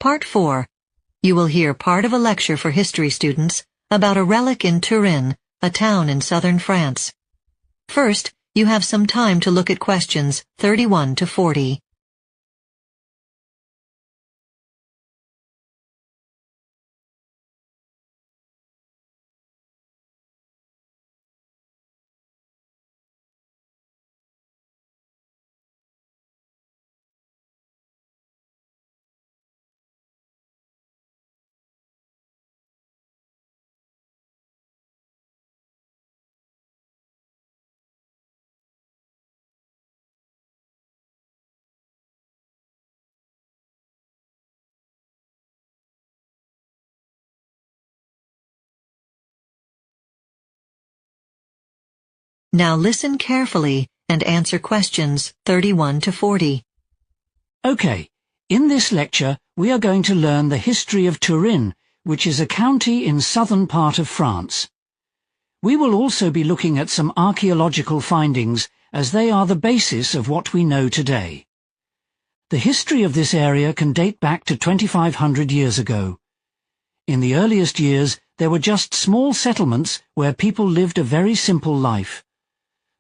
Part 4. You will hear part of a lecture for history students about a relic in Turin, a town in southern France. First, you have some time to look at questions 31 to 40. Now listen carefully and answer questions 31 to 40. Okay, in this lecture we are going to learn the history of Turin, which is a county in southern part of France. We will also be looking at some archaeological findings, as they are the basis of what we know today. The history of this area can date back to 2,500 years ago. In the earliest years there were just small settlements where people lived a very simple life.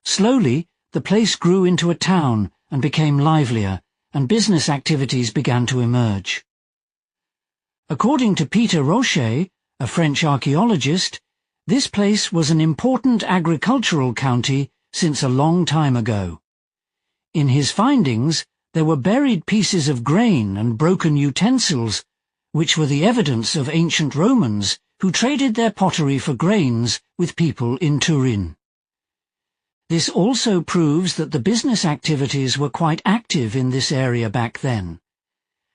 Slowly, the place grew into a town and became livelier, and business activities began to emerge. According to Peter Rocher, a French archaeologist, this place was an important agricultural county since a long time ago. In his findings, there were buried pieces of grain and broken utensils, which were the evidence of ancient Romans who traded their pottery for grains with people in Turin. This also proves that the business activities were quite active in this area back then.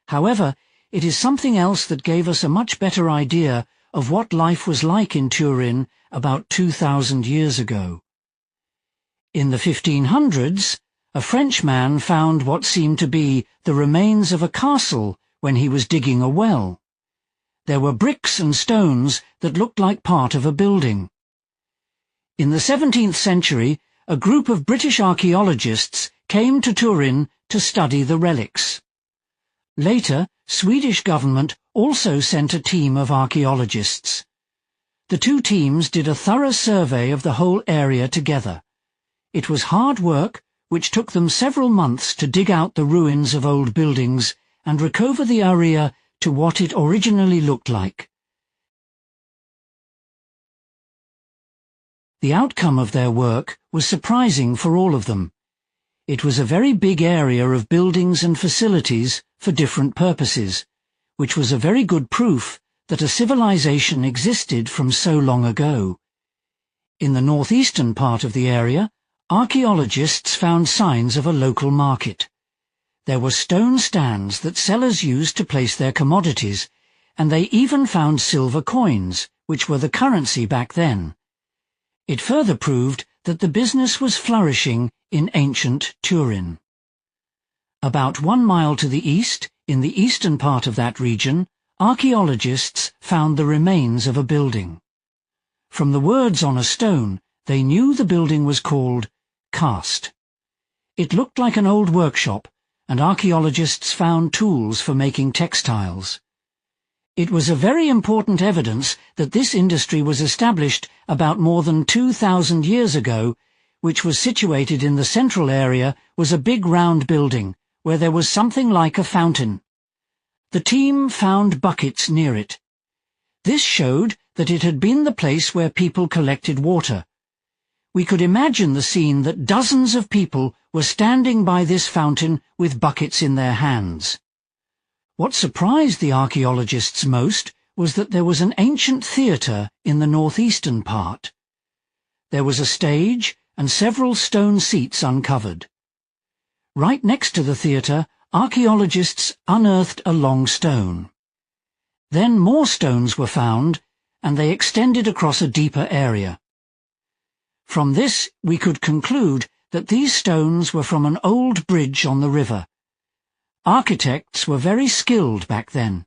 However, it is something else that gave us a much better idea of what life was like in Turin about 2,000 years ago. In the 1500s, a Frenchman found what seemed to be the remains of a castle when he was digging a well. There were bricks and stones that looked like part of a building. In the 17th century, a group of British archaeologists came to Turin to study the relics. Later, Swedish government also sent a team of archaeologists. The two teams did a thorough survey of the whole area together. It was hard work, which took them several months to dig out the ruins of old buildings and recover the area to what it originally looked like. The outcome of their work was surprising for all of them. It was a very big area of buildings and facilities for different purposes, which was a very good proof that a civilization existed from so long ago. In the northeastern part of the area, archaeologists found signs of a local market. There were stone stands that sellers used to place their commodities, and they even found silver coins, which were the currency back then. It further proved that the business was flourishing in ancient Turin. About 1 mile to the east, in the eastern part of that region, archaeologists found the remains of a building. From the words on a stone, they knew the building was called Cast. It looked like an old workshop, and archaeologists found tools for making textiles. It was a very important evidence that this industry was established about more than 2,000 years ago, which was situated in the central area, was a big round building, where there was something like a fountain. The team found buckets near it. This showed that it had been the place where people collected water. We could imagine the scene that dozens of people were standing by this fountain with buckets in their hands. What surprised the archaeologists most was that there was an ancient theatre in the northeastern part. There was a stage and several stone seats uncovered. Right next to the theatre, archaeologists unearthed a long stone. Then more stones were found, and they extended across a deeper area. From this we could conclude that these stones were from an old bridge on the river. Architects were very skilled back then.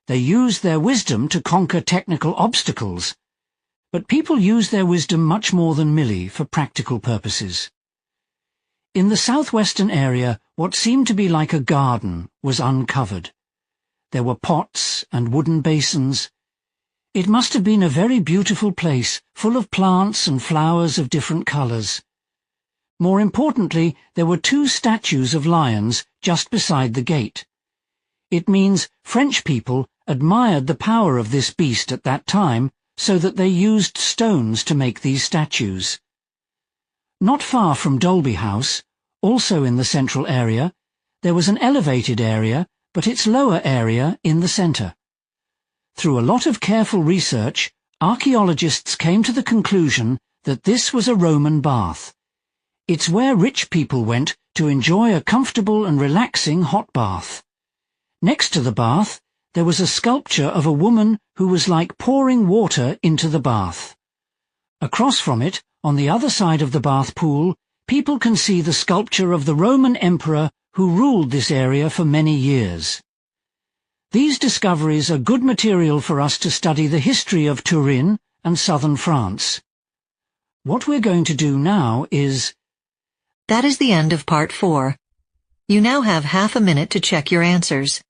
They used their wisdom to conquer technical obstacles. But people used their wisdom much more than Millie for practical purposes. In the southwestern area, what seemed to be like a garden was uncovered. There were pots and wooden basins. It must have been a very beautiful place, full of plants and flowers of different colours. More importantly, there were 2 statues of lions just beside the gate. It means French people admired the power of this beast at that time, so that they used stones to make these statues. Not far from Dolby House, also in the central area, there was an elevated area, but its lower area in the centre. Through a lot of careful research, archaeologists came to the conclusion that this was a Roman bath. It's where rich people went to enjoy a comfortable and relaxing hot bath. Next to the bath, there was a sculpture of a woman who was like pouring water into the bath. Across from it, on the other side of the bath pool, people can see the sculpture of the Roman emperor who ruled this area for many years. These discoveries are good material for us to study the history of Turin and southern France. What we're going to do now is... That is the end of part 4. You now have half a minute to check your answers.